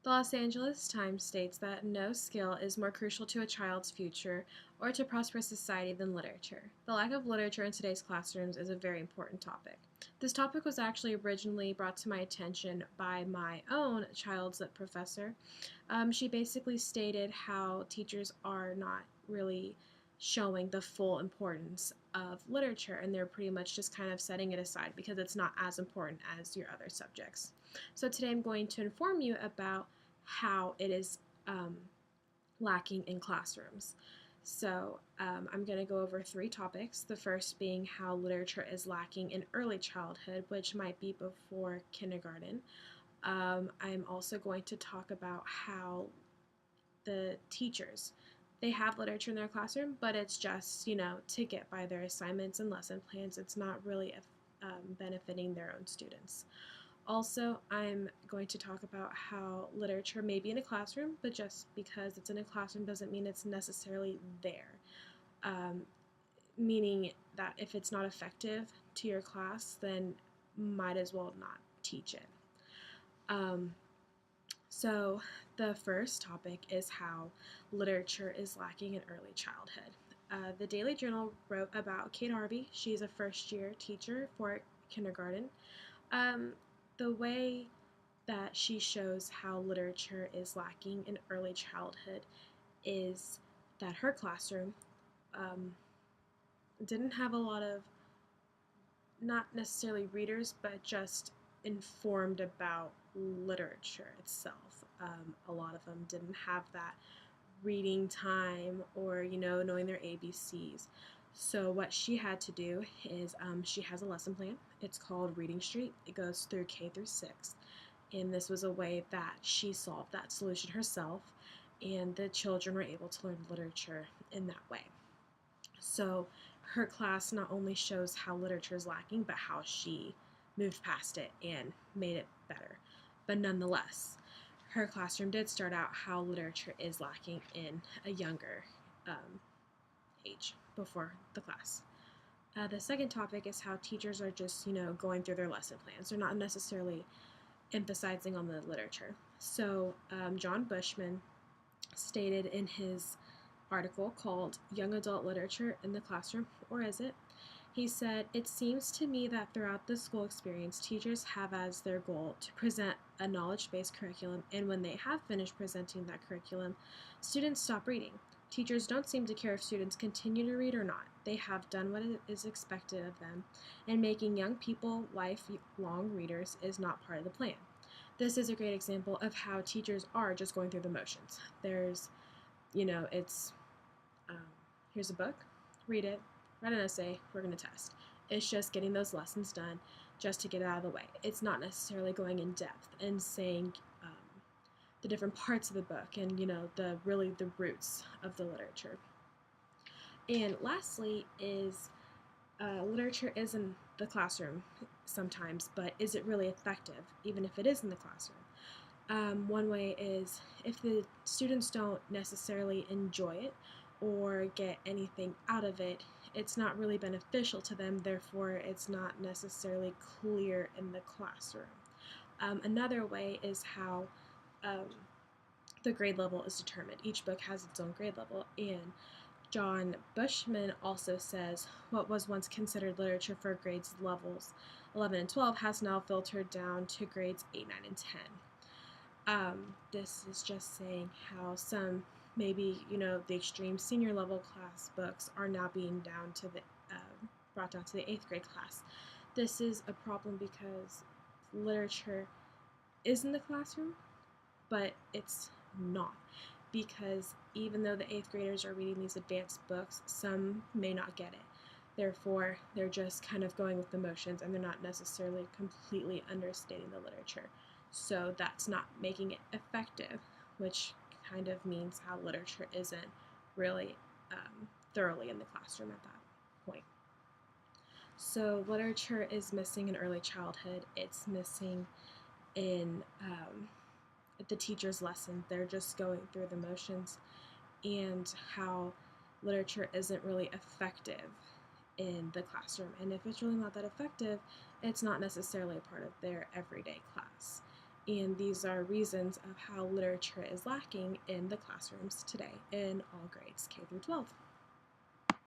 The Los Angeles Times states that no skill is more crucial to a child's future or to prosperous society than literature. The lack of literature in today's classrooms is a very important topic. This topic was actually originally brought to my attention by my own child's lit professor. She basically stated how teachers are not really showing the full importance of literature, and they're pretty much just kind of setting it aside because it's not as important as your other subjects. So today I'm going to inform you about how it is lacking in classrooms. So I'm going to go over three topics. The first being how literature is lacking in early childhood, which might be before kindergarten. I'm also going to talk about how the teachers they have literature in their classroom, but it's just to get by their assignments and lesson plans. It's not really benefiting their own students. Also, I'm going to talk about how literature may be in a classroom, but just because it's in a classroom doesn't mean it's necessarily there. Um, Meaning that if it's not effective to your class, then might as well not teach it. Um, so, the first topic is how literature is lacking in early childhood. The Daily Journal wrote about Kate Harvey. She's a first year teacher for kindergarten. Um, the way that she shows how literature is lacking in early childhood is that her classroom um, didn't have a lot of, not necessarily readers, but just informed about literature itself. A lot of them didn't have that reading time or, knowing their ABCs. So, what she had to do is she has a lesson plan. It's called Reading Street, it goes through K through 6. And this was a way that she solved that solution herself, and the children were able to learn literature in that way. So her class not only shows how literature is lacking, but how she moved past it and made it better. But nonetheless, her classroom did start out how literature is lacking in a younger age before the class. The second topic is how teachers are just, going through their lesson plans. They're not necessarily emphasizing on the literature. So John Bushman stated in his article called Young Adult Literature in the Classroom, or is it? He said, "It seems to me that throughout the school experience, teachers have as their goal to present a knowledge-based curriculum, and when they have finished presenting that curriculum, students stop reading. Teachers don't seem to care if students continue to read or not. They have done what is expected of them, and making young people lifelong readers is not part of the plan." This is a great example of how teachers are just going through the motions. There's, it's um, here's a book, read it, write an essay, we're going to test. It's just getting those lessons done just to get it out of the way. It's not necessarily going in depth and saying the different parts of the book and, the roots of the literature. And lastly is literature is in the classroom sometimes, but is it really effective, even if it is in the classroom? One way is if the students don't necessarily enjoy it or get anything out of it, it's not really beneficial to them, therefore, it's not necessarily clear in the classroom. Another way is how um, the grade level is determined. Each book has its own grade level, and John Bushman also says what was once considered literature for grades levels 11 and 12 has now filtered down to grades 8, 9, and 10. This is just saying how some maybe the extreme senior level class books are now being brought down to the 8th grade class. This is a problem because literature is in the classroom, but it's not, because even though the 8th graders are reading these advanced books, some may not get it. Therefore, they're just kind of going with the motions and they're not necessarily completely understanding the literature. So that's not making it effective, which kind of means how literature isn't really thoroughly in the classroom at that point. So literature is missing in early childhood. It's missing in the teacher's lesson. They're just going through the motions, and how literature isn't really effective in the classroom. And if it's really not that effective, it's not necessarily a part of their everyday class. And these are reasons of how literature is lacking in the classrooms today in all grades K through 12.